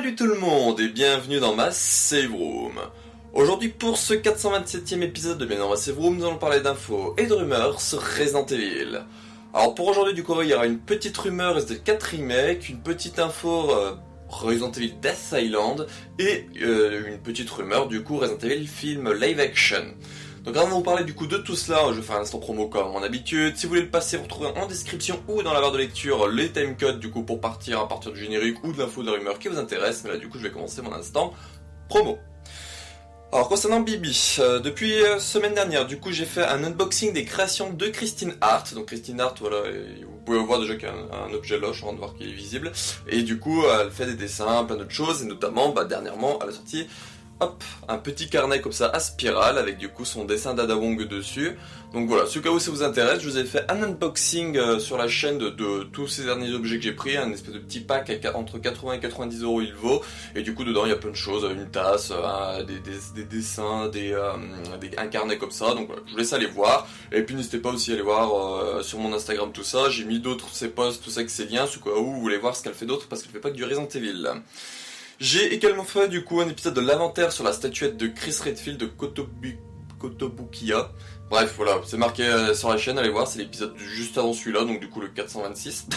Salut tout le monde et bienvenue dans ma Save Room. Aujourd'hui pour ce 427e épisode de Bienvenue dans ma Save Room, nous allons parler d'infos et de rumeurs sur Resident Evil. Alors pour aujourd'hui du coup il y aura une petite rumeur Resident Evil 4 Remake, une petite info Resident Evil Death Island et une petite rumeur du coup Resident Evil film live action. Donc avant de vous parler du coup de tout cela, je vais faire un instant promo comme mon habitude. Si vous voulez le passer, vous retrouvez en description ou dans la barre de lecture les timecodes du coup pour partir à partir du générique ou de l'info de rumeur qui vous intéresse. Mais là du coup je vais commencer mon instant promo. Alors concernant Bibi, depuis semaine dernière, du coup j'ai fait un unboxing des créations de Christine Hart. Donc Christine Hart, voilà, vous pouvez voir déjà qu'il y a un objet là, je suis en train de voir qu'il est visible. Et du coup elle fait des dessins, plein d'autres choses, et notamment dernièrement elle a sorti un petit carnet comme ça à spirale avec du coup son dessin d'Ada Wong dessus. Donc voilà, ce cas où ça vous intéresse, je vous ai fait un unboxing sur la chaîne de tous ces derniers objets que j'ai pris, un espèce de petit pack entre 80 et 90 euros il vaut, et du coup dedans il y a plein de choses, une tasse, des dessins, un carnet comme ça, donc voilà, je vous laisse aller voir, et puis n'hésitez pas aussi à aller voir sur mon Instagram tout ça, j'ai mis d'autres, ces posts, tout ça, que ces liens, ce cas où vous voulez voir ce qu'elle fait d'autre, parce qu'elle fait pas que du Resident Evil. J'ai également fait du coup un épisode de l'inventaire sur la statuette de Chris Redfield de Kotobukiya. Bref, voilà, c'est marqué sur la chaîne, allez voir, c'est l'épisode juste avant celui-là, donc du coup le 426.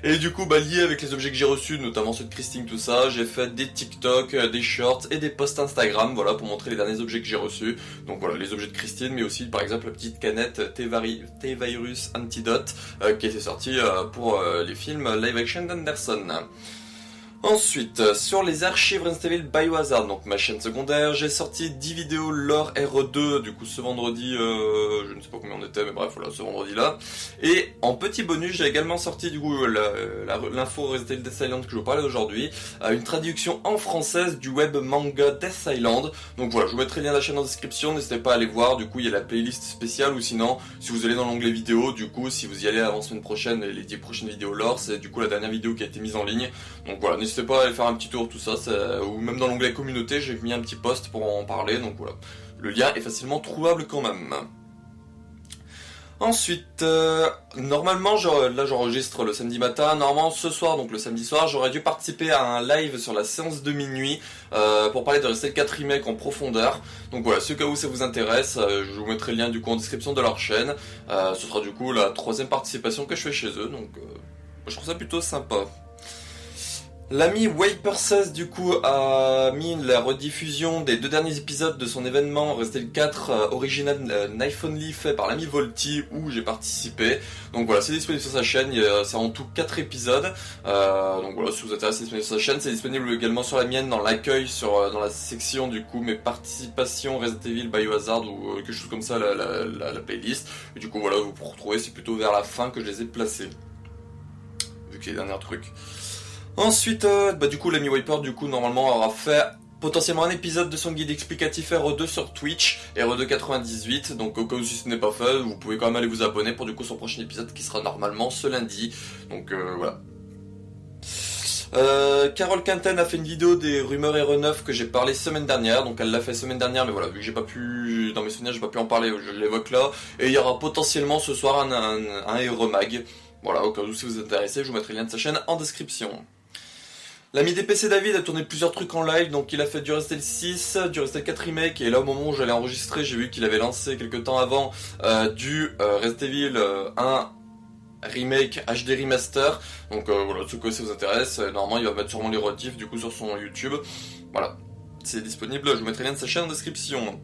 Et du coup, lié avec les objets que j'ai reçus, notamment ceux de Christine, tout ça, j'ai fait des TikTok, des shorts et des posts Instagram, voilà, pour montrer les derniers objets que j'ai reçus. Donc voilà, les objets de Christine, mais aussi par exemple la petite canette T-Virus Antidote, qui était sortie pour les films live action d'Anderson. Ensuite, sur les archives Resident Evil Biohazard, donc ma chaîne secondaire, j'ai sorti 10 vidéos lore RE2, du coup ce vendredi, je ne sais pas combien on était, mais bref, voilà, ce vendredi-là. Et en petit bonus, j'ai également sorti du coup l'info Resident Evil Death Island que je vous parlais aujourd'hui, une traduction en française du web manga Death Island. Donc voilà, je vous mettrai le lien de la chaîne en description, n'hésitez pas à aller voir, du coup il y a la playlist spéciale, ou sinon, si vous allez dans l'onglet vidéo, du coup, si vous y allez avant semaine prochaine, les 10 prochaines vidéos lore, c'est du coup la dernière vidéo qui a été mise en ligne. Donc voilà, n'hésitez pas à aller faire un petit tour, tout ça, ou même dans l'onglet communauté, j'ai mis un petit post pour en parler, donc voilà. Le lien est facilement trouvable quand même. Ensuite, normalement, là j'enregistre le samedi matin, normalement ce soir, donc le samedi soir, j'aurais dû participer à un live sur la séance de minuit pour parler de Resident Evil 4 Remake en profondeur. Donc voilà, ce cas où ça vous intéresse, je vous mettrai le lien du coup en description de leur chaîne. Ce sera du coup la 3e participation que je fais chez eux, donc je trouve ça plutôt sympa. L'ami Wiper16 du coup a mis la rediffusion des 2 derniers épisodes de son événement Resident Evil 4 original Knife Only fait par l'ami Volty où j'ai participé. Donc voilà, c'est disponible sur sa chaîne, c'est en tout 4 épisodes. Donc voilà, si vous êtes intéressé, c'est disponible sur sa chaîne, c'est disponible également sur la mienne dans l'accueil, dans la section du coup mes participations Resident Evil Biohazard ou quelque chose comme ça, la playlist. Et du coup voilà, vous pourrez retrouver, c'est plutôt vers la fin que je les ai placés. Vu que c'est les derniers trucs. Ensuite, du coup, l'ami Wiper, du coup, normalement, aura fait potentiellement un épisode de son guide explicatif RE2 sur Twitch, RE2 98, donc au cas où si ce n'est pas fait, vous pouvez quand même aller vous abonner pour du coup son prochain épisode qui sera normalement ce lundi, donc voilà. Carole Quinten a fait une vidéo des rumeurs RE9 que j'ai parlé semaine dernière, donc elle l'a fait semaine dernière, mais voilà, vu que j'ai pas pu, dans mes souvenirs, j'ai pas pu en parler, je l'évoque là, et il y aura potentiellement ce soir un RE Mag, voilà, au cas où si vous êtes intéressé, je vous mettrai le lien de sa chaîne en description. L'ami DPC David a tourné plusieurs trucs en live, donc il a fait du Resident Evil 6, du Resident Evil 4 Remake, et là au moment où j'allais enregistrer, j'ai vu qu'il avait lancé quelques temps avant du Resident Evil 1 Remake HD Remaster, donc voilà, ceux que ça vous intéresse, normalement il va mettre sûrement les rediffs du coup sur son YouTube, voilà. C'est disponible, je vous mettrai le lien de sa chaîne en description.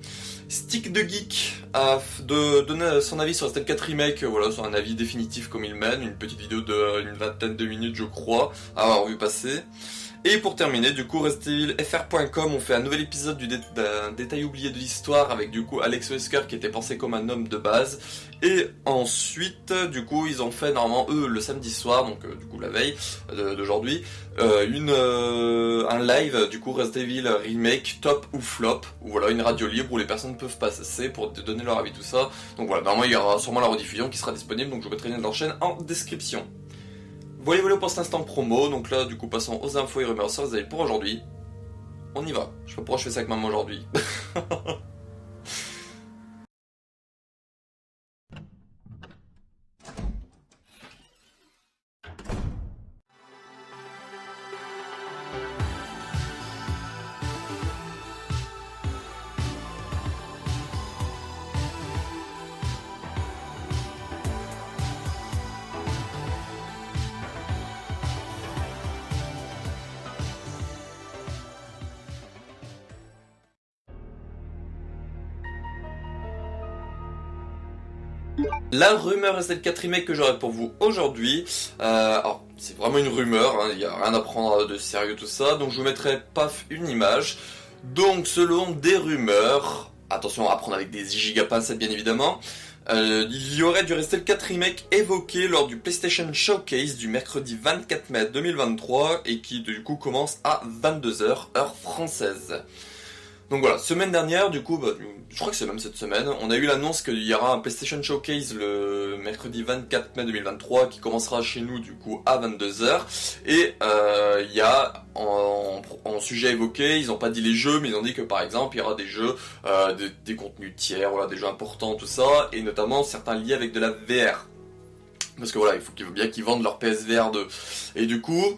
Stick de Geek a donné son avis sur Resident Evil 4 Remake, voilà, sur un avis définitif comme il mène, une petite vidéo d'une vingtaine de minutes je crois, à avoir vu passer. Et pour terminer, du coup, ResidentEvilFR.com ont fait un nouvel épisode d'un détail oublié de l'histoire avec du coup Alex Wesker qui était pensé comme un homme de base. Et ensuite, du coup, ils ont fait normalement eux le samedi soir, donc du coup la veille d'aujourd'hui, un live du coup Resident Evil Remake top ou flop, ou voilà une radio libre où les personnes peuvent passer pour donner leur avis tout ça. Donc voilà, normalement il y aura sûrement la rediffusion qui sera disponible, donc je vous mettrai le lien de leur chaîne en description. Voilà pour cet instant promo, donc là du coup passons aux infos et rumeurs sur Resident Evil pour aujourd'hui. On y va, je sais pas pourquoi je fais ça avec maman aujourd'hui. La rumeur SL4 Remake que j'aurai pour vous aujourd'hui, alors c'est vraiment une rumeur, il n'y a rien à prendre de sérieux tout ça, donc je vous mettrai paf une image. Donc selon des rumeurs, attention à prendre avec des gigapincettes bien évidemment, il y aurait du Resident 4 Remake évoqué lors du PlayStation Showcase du mercredi 24 mai 2023 et qui du coup commence à 22h heure française. Donc voilà, semaine dernière, du coup, je crois que c'est même cette semaine, on a eu l'annonce qu'il y aura un PlayStation Showcase le mercredi 24 mai 2023 qui commencera chez nous du coup à 22h. Et il y a en sujet évoqué, ils n'ont pas dit les jeux, mais ils ont dit que par exemple il y aura des jeux, des contenus tiers, voilà, des jeux importants, tout ça, et notamment certains liés avec de la VR. Parce que voilà, il faut bien qu'ils vendent leur PSVR 2. Et du coup...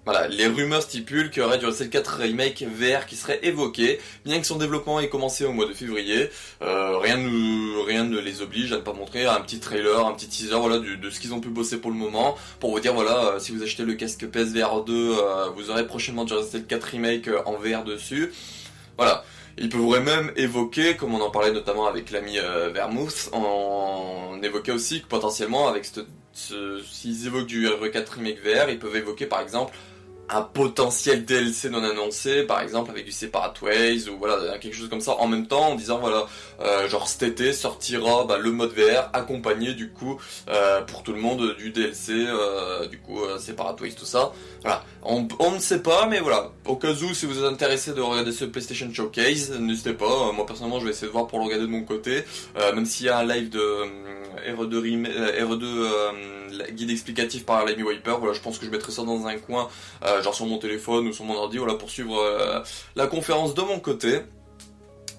Voilà, les rumeurs stipulent qu'il y aurait du Resident 4 Remake VR qui serait évoqué, bien que son développement ait commencé au mois de février. Rien ne les oblige à ne pas montrer un petit trailer, un petit teaser, voilà, de ce qu'ils ont pu bosser pour le moment, pour vous dire voilà, si vous achetez le casque PSVR 2, vous aurez prochainement du Resident 4 Remake en VR dessus. Voilà. Ils pourraient même évoquer, comme on en parlait notamment avec l'ami Vermouth, on évoquait aussi que potentiellement avec s'ils évoquent du RE4 Remake VR, ils peuvent évoquer par exemple un potentiel DLC non annoncé, par exemple avec du Separate Ways ou voilà quelque chose comme ça en même temps en disant voilà genre cet été sortira le mode VR accompagné du coup pour tout le monde du DLC du coup Separate Ways tout ça. Voilà, on ne sait pas mais voilà, au cas où si vous êtes intéressé de regarder ce PlayStation Showcase, n'hésitez pas, moi personnellement je vais essayer de voir pour le regarder de mon côté, même s'il y a un live de RE2 guide explicatif par l'ami Wiper, voilà, je pense que je mettrai ça dans un coin, genre sur mon téléphone ou sur mon ordi, voilà, pour suivre la conférence de mon côté.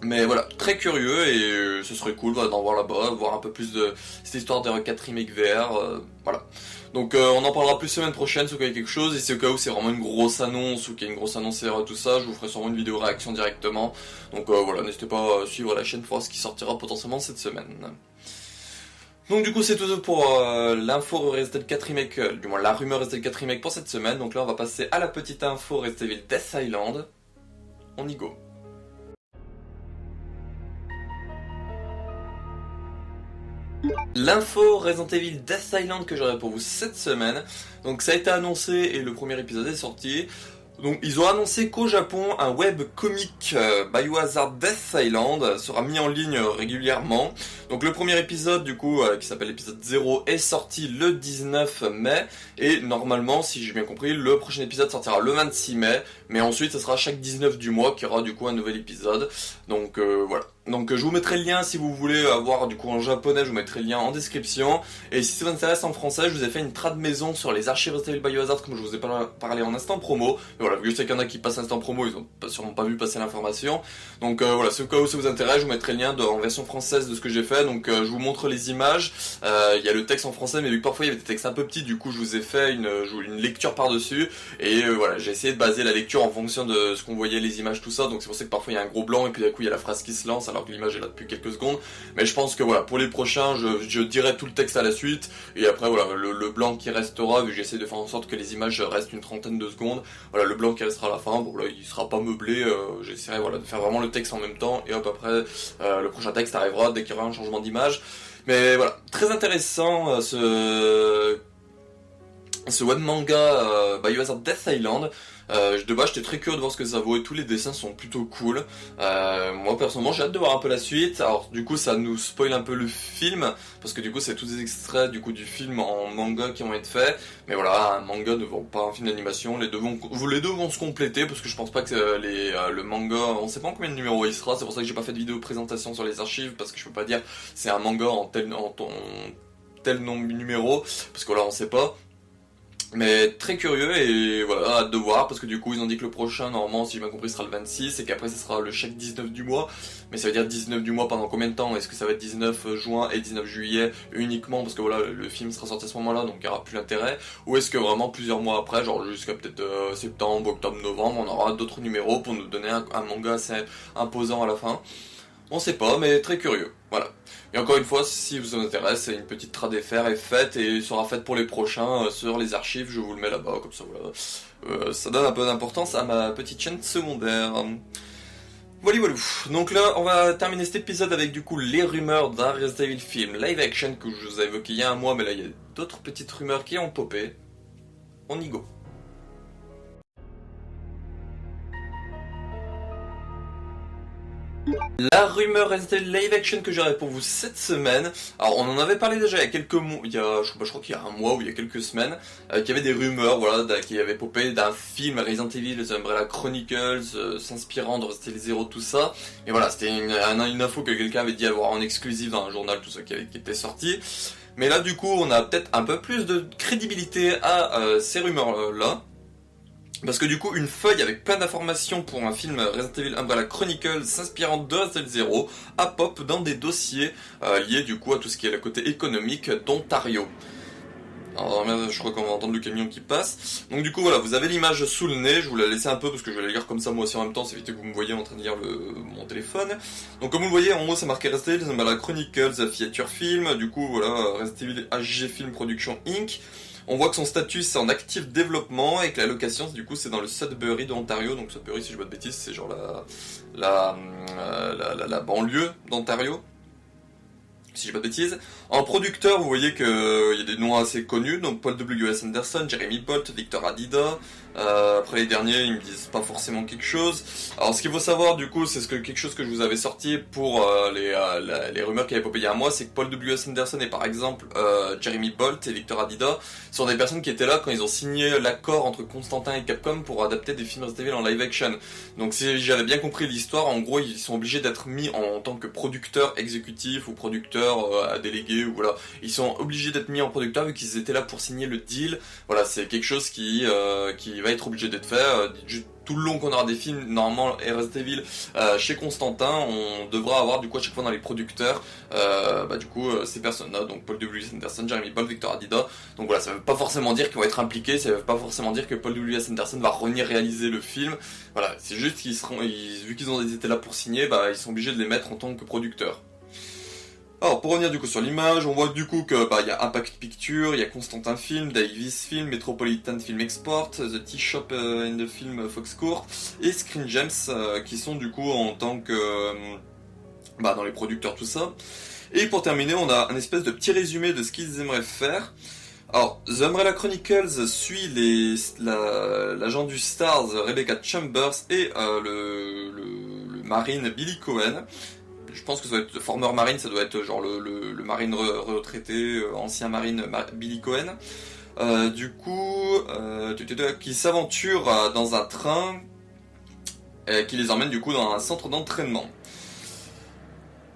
Mais voilà, très curieux et ce serait cool d'en voir là-bas, voir un peu plus de cette histoire de RE4 Remake VR, voilà. Donc on en parlera plus semaine prochaine, si au cas où il y a quelque chose, et si au cas où c'est vraiment une grosse annonce ou qu'il y a une grosse annonce et tout ça, je vous ferai sûrement une vidéo réaction directement. Donc voilà, n'hésitez pas à suivre la chaîne pour voir ce qui sortira potentiellement cette semaine. Donc du coup c'est tout pour l'info Resident 4 Remake, du moins la rumeur Resident 4 Remake pour cette semaine. Donc là on va passer à la petite info Resident Evil Death Island. On y go. L'info Resident Evil Death Island que j'aurai pour vous cette semaine. Donc ça a été annoncé et le premier épisode est sorti. Donc ils ont annoncé qu'au Japon, un webcomic Biohazard Death Island sera mis en ligne régulièrement. Donc le premier épisode du coup, qui s'appelle l'épisode 0, est sorti le 19 mai. Et normalement, si j'ai bien compris, le prochain épisode sortira le 26 mai. Mais ensuite, ce sera chaque 19 du mois qu'il y aura du coup un nouvel épisode. Donc voilà. Donc je vous mettrai le lien si vous voulez avoir du coup en japonais, je vous mettrai le lien en description. Et si ça vous intéresse en français, je vous ai fait une trad maison sur les archives Resident Evil Biohazard comme je vous ai parlé en instant promo. Et voilà, vu que je sais qu'il y en a qui passent instant promo, ils ont sûrement pas vu passer l'information. Donc voilà, si au cas où ça vous intéresse, je vous mettrai le lien en version française de ce que j'ai fait. Donc je vous montre les images, il y a le texte en français, mais vu que parfois il y avait des textes un peu petits, du coup je vous ai fait une lecture par-dessus. Et voilà, j'ai essayé de baser la lecture en fonction de ce qu'on voyait, les images, tout ça. Donc c'est pour ça que parfois il y a un gros blanc et puis d'un coup il y a la phrase qui se lance alors que l'image est là depuis quelques secondes. Mais je pense que voilà, pour les prochains, je dirai tout le texte à la suite. Et après voilà, le blanc qui restera, vu que j'essaie de faire en sorte que les images restent une trentaine de secondes. Voilà, le blanc qui restera à la fin, bon là il sera pas meublé, j'essaierai voilà, de faire vraiment le texte en même temps. Et hop après, le prochain texte arrivera dès qu'il y aura un changement d'image. Mais voilà, très intéressant ce web manga Biohazard Death Island. De base j'étais très curieux de voir ce que ça vaut et tous les dessins sont plutôt cool. Moi personnellement j'ai hâte de voir un peu la suite. Alors du coup ça nous spoil un peu le film parce que du coup c'est tous des extraits du coup du film en manga qui vont être faits. Mais voilà, un manga ne vaut pas un film d'animation. Les deux vont se compléter parce que je pense pas que le manga, on sait pas en combien de numéros il sera. C'est pour ça que j'ai pas fait de vidéo présentation sur les archives parce que je peux pas dire c'est un manga en tel nombre de numéros parce que là on sait pas. Mais très curieux et voilà, hâte de voir parce que du coup ils ont dit que le prochain normalement si j'ai bien compris sera le 26 et qu'après ça sera le chaque 19 du mois. Mais ça veut dire 19 du mois pendant combien de temps? Est-ce que ça va être 19 juin et 19 juillet uniquement parce que voilà le film sera sorti à ce moment-là donc il n'y aura plus l'intérêt? Ou est-ce que vraiment plusieurs mois après, genre jusqu'à peut-être septembre, octobre, novembre, on aura d'autres numéros pour nous donner un manga assez imposant à la fin? On sait pas, mais très curieux. Voilà. Et encore une fois, si vous intéresse, une petite trad FR est faite et sera faite pour les prochains sur les archives. Je vous le mets là-bas, comme ça, voilà. Ça donne un peu d'importance à ma petite chaîne secondaire. Voilà, voilà. Donc là, on va terminer cet épisode avec du coup les rumeurs d'un Resident Evil film live action que je vous ai évoqué il y a un mois, mais là il y a d'autres petites rumeurs qui ont popé. On y go. La rumeur Resident Evil live action que j'aurais pour vous cette semaine, alors on en avait parlé déjà il y a quelques mois, je crois qu'il y a un mois ou il y a quelques semaines, qu'il y avait des rumeurs, voilà, qui avaient popé d'un film Resident Evil, The Umbrella Chronicles, s'inspirant de Resident Evil 0, tout ça, et voilà, c'était une info que quelqu'un avait dit avoir en exclusif dans un journal, tout ça qui était sorti, mais là du coup on a peut-être un peu plus de crédibilité à ces rumeurs-là. Parce que du coup, une feuille avec plein d'informations pour un film Resident Evil Umbrella Chronicles s'inspirant de Resident Evil 0 a pop dans des dossiers liés du coup à tout ce qui est le côté économique d'Ontario. Alors je crois qu'on va entendre le camion qui passe. Donc du coup voilà, vous avez l'image sous le nez, je vous la laisse un peu parce que je vais la lire comme ça moi aussi en même temps, c'est éviter que vous me voyez en train de lire mon téléphone. Donc comme vous le voyez, en haut c'est marqué Resident Evil Umbrella Chronicles Feature Film, du coup voilà, Resident Evil HG Film Production Inc. On voit que son statut c'est en actif développement et que la location du coup c'est dans le Sudbury de Ontario. Donc Sudbury, si je dis pas de bêtises, c'est genre la banlieue d'Ontario, si j'ai pas de bêtises. En producteur, vous voyez qu'il y a des noms assez connus, donc Paul W.S. Anderson, Jeremy Bolt, Victor Adida. Après les derniers, ils me disent pas forcément quelque chose. Alors ce qu'il faut savoir du coup, c'est quelque chose que je vous avais sorti pour les rumeurs qui avaient popé il y a un mois, c'est que Paul W.S. Anderson et par exemple Jeremy Bolt et Victor Adida sont des personnes qui étaient là quand ils ont signé l'accord entre Constantin et Capcom pour adapter des films Resident Evil en live action. Donc si j'avais bien compris l'histoire, en gros ils sont obligés d'être mis en tant que producteurs exécutifs ou producteurs à déléguer, ou voilà, ils sont obligés d'être mis en producteur vu qu'ils étaient là pour signer le deal. Voilà, c'est quelque chose qui va être obligé d'être fait. Tout le long qu'on aura des films, normalement, et Resident Evil, chez Constantin, on devra avoir du coup à chaque fois dans les producteurs, ces personnes-là, donc Paul W.S. Anderson, Jeremy Bolt, Victor Adida. Donc voilà, ça veut pas forcément dire qu'ils vont être impliqués, ça veut pas forcément dire que Paul W.S. Anderson va revenir réaliser le film. Voilà, c'est juste qu'ils vu qu'ils ont été là pour signer, ils sont obligés de les mettre en tant que producteurs. Alors pour revenir du coup sur l'image, on voit du coup que y a Impact Picture, il y a Constantin Film, Davis Film, Metropolitan Film Export, The Tea Shop and the Film Fox Court et Screen Gems qui sont du coup en tant que dans les producteurs tout ça. Et pour terminer, on a un espèce de petit résumé de ce qu'ils aimeraient faire. Alors, The Umbrella Chronicles suit l'agent du Stars Rebecca Chambers et le marine Billy Cohen. Je pense que ça doit être former marine, ça doit être genre le marine retraité, ancien marine Billy Cohen. Qui s'aventure dans un train qui les emmène du coup dans un centre d'entraînement.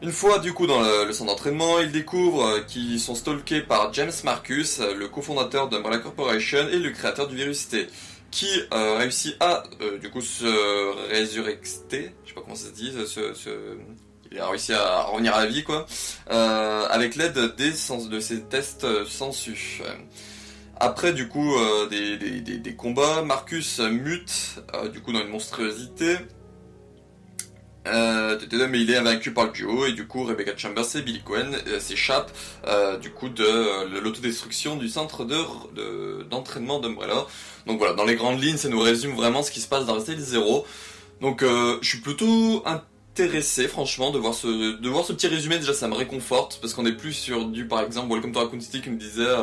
Une fois du coup dans le centre d'entraînement, ils découvrent qu'ils sont stalkés par James Marcus, le cofondateur d'Umbrella Corporation et le créateur du virus T, qui réussit à du coup se résurrecter, je sais pas comment ça se dit, il a réussi à revenir à la vie quoi, avec l'aide de ses tests sensus. Après du coup des combats, Marcus mute du coup dans une monstruosité. Mais il est invaincu par le duo et du coup Rebecca Chambers et Billy Cohen s'échappent du coup de l'autodestruction du centre d'entraînement d'Umbrella. Donc voilà, dans les grandes lignes ça nous résume vraiment ce qui se passe dans Resident Evil 0. Donc je suis plutôt intéressé franchement de voir ce petit résumé. Déjà ça me réconforte parce qu'on est plus sur du par exemple Welcome to Raccoon City qui me disait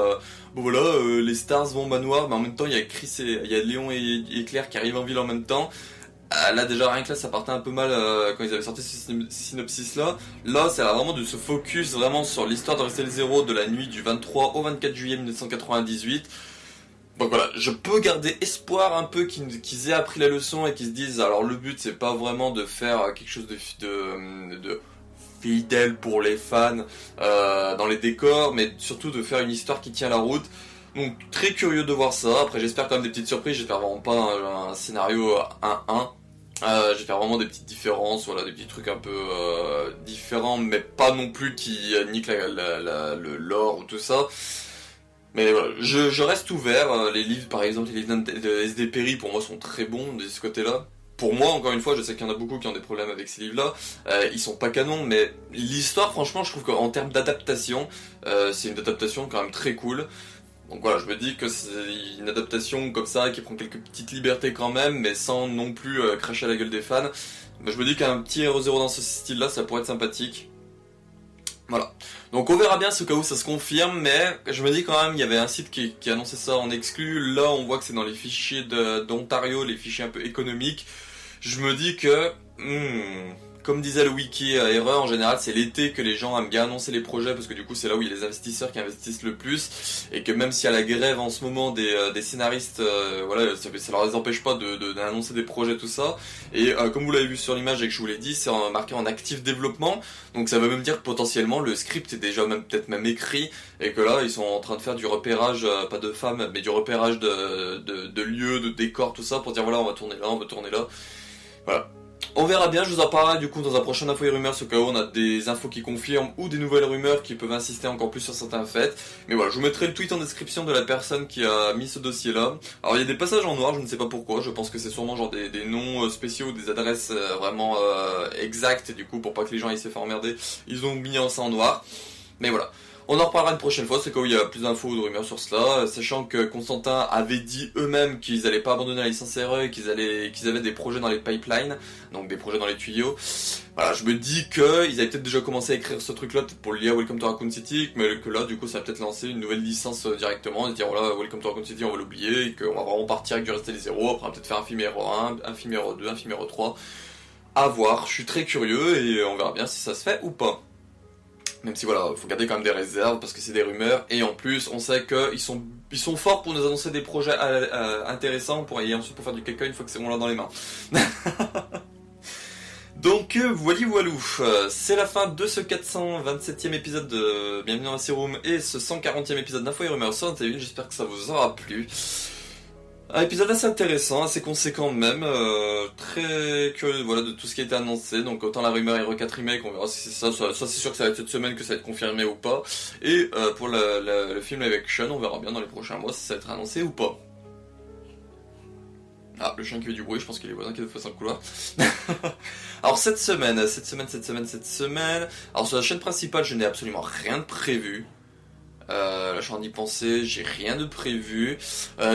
les stars vont au manoir mais en même temps il y a Chris il y a Léon et Claire qui arrivent en ville en même temps. Là déjà rien que là ça partait un peu mal quand ils avaient sorti ce synopsis là. Là c'est vraiment de se focus vraiment sur l'histoire de Resident Evil 0 de la nuit du 23 au 24 juillet 1998. Donc voilà, je peux garder espoir un peu qu'ils aient appris la leçon et qu'ils se disent alors le but c'est pas vraiment de faire quelque chose de fidèle pour les fans dans les décors, mais surtout de faire une histoire qui tient la route. Donc très curieux de voir ça, après j'espère quand même des petites surprises, j'espère vraiment pas un scénario 1-1. J'espère vraiment des petites différences, voilà, des petits trucs un peu différents, mais pas non plus qui niquent le lore ou tout ça. Mais voilà, je reste ouvert, les livres par exemple, les livres de SD Perry pour moi sont très bons de ce côté-là. Pour moi, encore une fois, je sais qu'il y en a beaucoup qui ont des problèmes avec ces livres-là, ils sont pas canons, mais l'histoire, franchement, je trouve qu'en termes d'adaptation, c'est une adaptation quand même très cool. Donc voilà, je me dis que c'est une adaptation comme ça, qui prend quelques petites libertés quand même, mais sans non plus cracher à la gueule des fans. Mais je me dis qu'un petit Hero Zero dans ce style-là, ça pourrait être sympathique. Voilà. Donc on verra bien ce cas où ça se confirme, mais je me dis quand même, il y avait un site qui annonçait ça en exclu. Là, on voit que c'est dans les fichiers d'Ontario, les fichiers un peu économiques. Je me dis que, comme disait le wiki erreur, en général, c'est l'été que les gens aiment bien annoncer les projets, parce que du coup, c'est là où il y a les investisseurs qui investissent le plus, et que même s'il y a la grève en ce moment des scénaristes, voilà, ça leur les empêche pas d'annoncer des projets, tout ça. Et comme vous l'avez vu sur l'image et que je vous l'ai dit, c'est marqué en actif développement, donc ça veut même dire que potentiellement le script est déjà peut-être même écrit, et que là, ils sont en train de faire du repérage, pas de femmes, mais du repérage de lieux, de décors, tout ça, pour dire voilà, on va tourner là, on va tourner là. Voilà. On verra bien, je vous en parlerai du coup dans un prochain info et rumeurs, au cas où on a des infos qui confirment ou des nouvelles rumeurs qui peuvent insister encore plus sur certains faits. Mais voilà, je vous mettrai le tweet en description de la personne qui a mis ce dossier là. Alors il y a des passages en noir, je ne sais pas pourquoi, je pense que c'est sûrement genre des noms spéciaux, des adresses vraiment exactes, et du coup pour pas que les gens aillent se faire emmerder, ils ont mis ça en noir. Mais voilà. On en reparlera une prochaine fois, c'est quand il y a plus d'infos ou de rumeurs sur cela, sachant que Constantin avait dit eux-mêmes qu'ils allaient pas abandonner la licence RE et qu'ils avaient des projets dans les pipelines, donc des projets dans les tuyaux. Voilà, je me dis qu'ils avaient peut-être déjà commencé à écrire ce truc-là, peut-être pour le lier à Welcome to Raccoon City, mais que là, du coup, ça va peut-être lancer une nouvelle licence directement, et se dire, voilà, Welcome to Raccoon City, on va l'oublier, et qu'on va vraiment partir avec du Rester des Zéros, après on va peut-être faire un film Hero 1, un film Hero 2, un film Hero 3, à voir, je suis très curieux, et on verra bien si ça se fait ou pas. Même si voilà, faut garder quand même des réserves parce que c'est des rumeurs, et en plus on sait qu'ils sont forts pour nous annoncer des projets intéressants et ensuite pour faire du caca une fois que c'est bon là dans les mains. Donc voilou, c'est la fin de ce 427e épisode de Bienvenue dans la Serum et ce 140e épisode d'Info et Rumeurs sur Interville, j'espère que ça vous aura plu. Un épisode assez intéressant, assez conséquent même, très curieux voilà, de tout ce qui a été annoncé, donc autant la rumeur Hero 4 Remake, on verra si c'est ça, c'est sûr que ça va être cette semaine que ça va être confirmé ou pas, et pour le film live action, on verra bien dans les prochains mois si ça va être annoncé ou pas. Ah, le chien qui fait du bruit, je pense qu'il y a les voisins qui passent dans le couloir. Alors cette semaine, alors sur la chaîne principale, je n'ai absolument rien de prévu. Là je suis en train d'y penser, j'ai rien de prévu.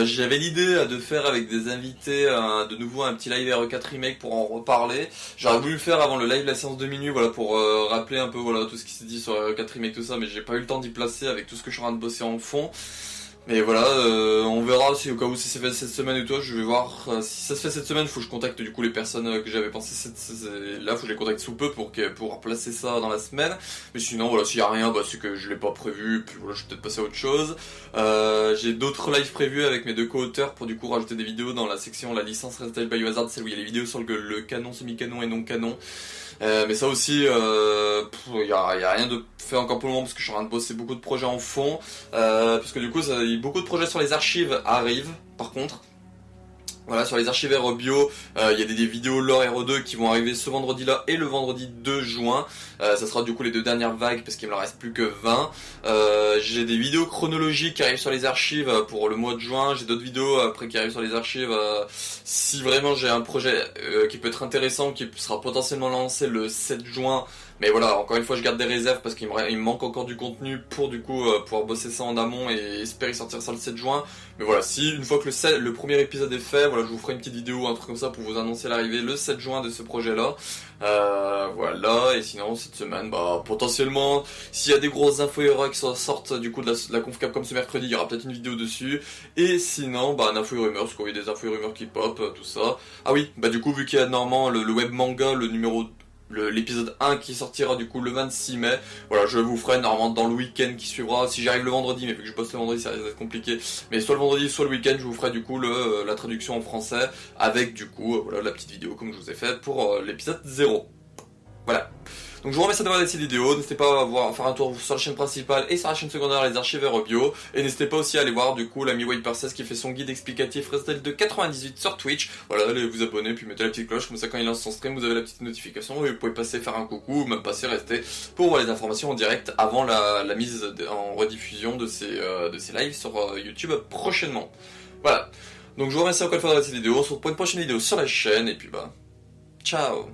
J'avais l'idée de faire avec des invités de nouveau un petit live RE4 Remake pour en reparler. J'aurais voulu le faire avant le live de la séance de minuit, voilà, pour rappeler un peu voilà tout ce qui s'est dit sur RE4 Remake, tout ça, mais j'ai pas eu le temps d'y placer avec tout ce que je suis en train de bosser en fond. Mais voilà, on verra si au cas où si c'est fait cette semaine ou toi, je vais voir si ça se fait cette semaine, faut que je contacte du coup les personnes que j'avais pensé là, faut que je les contacte sous peu pour placer ça dans la semaine. Mais sinon voilà, s'il y a rien, bah c'est que je l'ai pas prévu, puis voilà, je vais peut-être passer à autre chose. J'ai d'autres lives prévus avec mes deux co-auteurs pour du coup rajouter des vidéos dans la section la licence Resident Evil Biohazard, celle où il y a les vidéos sur le canon, semi-canon et non canon. Mais ça aussi, y a rien de fait encore pour le moment parce que je suis en train de bosser beaucoup de projets en fond. Parce que du coup, beaucoup de projets sur les archives arrivent, par contre. Voilà, sur les archives Hero Bio, il y a des vidéos lore Hero 2 qui vont arriver ce vendredi-là et le vendredi 2 juin. Ça sera du coup les deux dernières vagues parce qu'il me en reste plus que 20. J'ai des vidéos chronologiques qui arrivent sur les archives pour le mois de juin. J'ai d'autres vidéos après qui arrivent sur les archives si vraiment j'ai un projet qui peut être intéressant, qui sera potentiellement lancé le 7 juin. Mais voilà, encore une fois, je garde des réserves parce qu'il me manque encore du contenu pour du coup pouvoir bosser ça en amont et espérer sortir ça le 7 juin. Mais voilà, si une fois que le premier épisode est fait, voilà, je vous ferai une petite vidéo, un truc comme ça pour vous annoncer l'arrivée le 7 juin de ce projet-là. Voilà, et sinon cette semaine, bah potentiellement, s'il y a des grosses infos Hero qui sortent du coup de la conf Capcom ce mercredi, il y aura peut-être une vidéo dessus. Et sinon, bah un info et rumeurs, parce qu'il y a des infos et rumeurs qui pop, tout ça. Ah oui, bah du coup, vu qu'il y a normalement le web manga, l'épisode 1 qui sortira du coup le 26 mai. Voilà, je vous ferai normalement dans le week-end qui suivra, si j'arrive le vendredi, mais vu que je bosse le vendredi ça risque d'être compliqué, mais soit le vendredi soit le week-end je vous ferai du coup la traduction en français avec du coup voilà la petite vidéo comme je vous ai fait pour l'épisode 0. Voilà. Donc je vous remercie d'avoir regardé cette vidéo, n'hésitez pas à faire un tour sur la chaîne principale et sur la chaîne secondaire les archiveurs bio, et n'hésitez pas aussi à aller voir du coup l'ami Wiper16 qui fait son guide explicatif Resident Evil 98 sur Twitch. Voilà, allez vous abonner puis mettez la petite cloche, comme ça quand il lance son stream vous avez la petite notification et vous pouvez passer faire un coucou ou même passer rester pour voir les informations en direct avant la mise en rediffusion de ces lives sur YouTube prochainement. Voilà, donc je vous remercie encore une fois d'avoir regardé cette vidéo, on se retrouve pour une prochaine vidéo sur la chaîne et puis bah, ciao.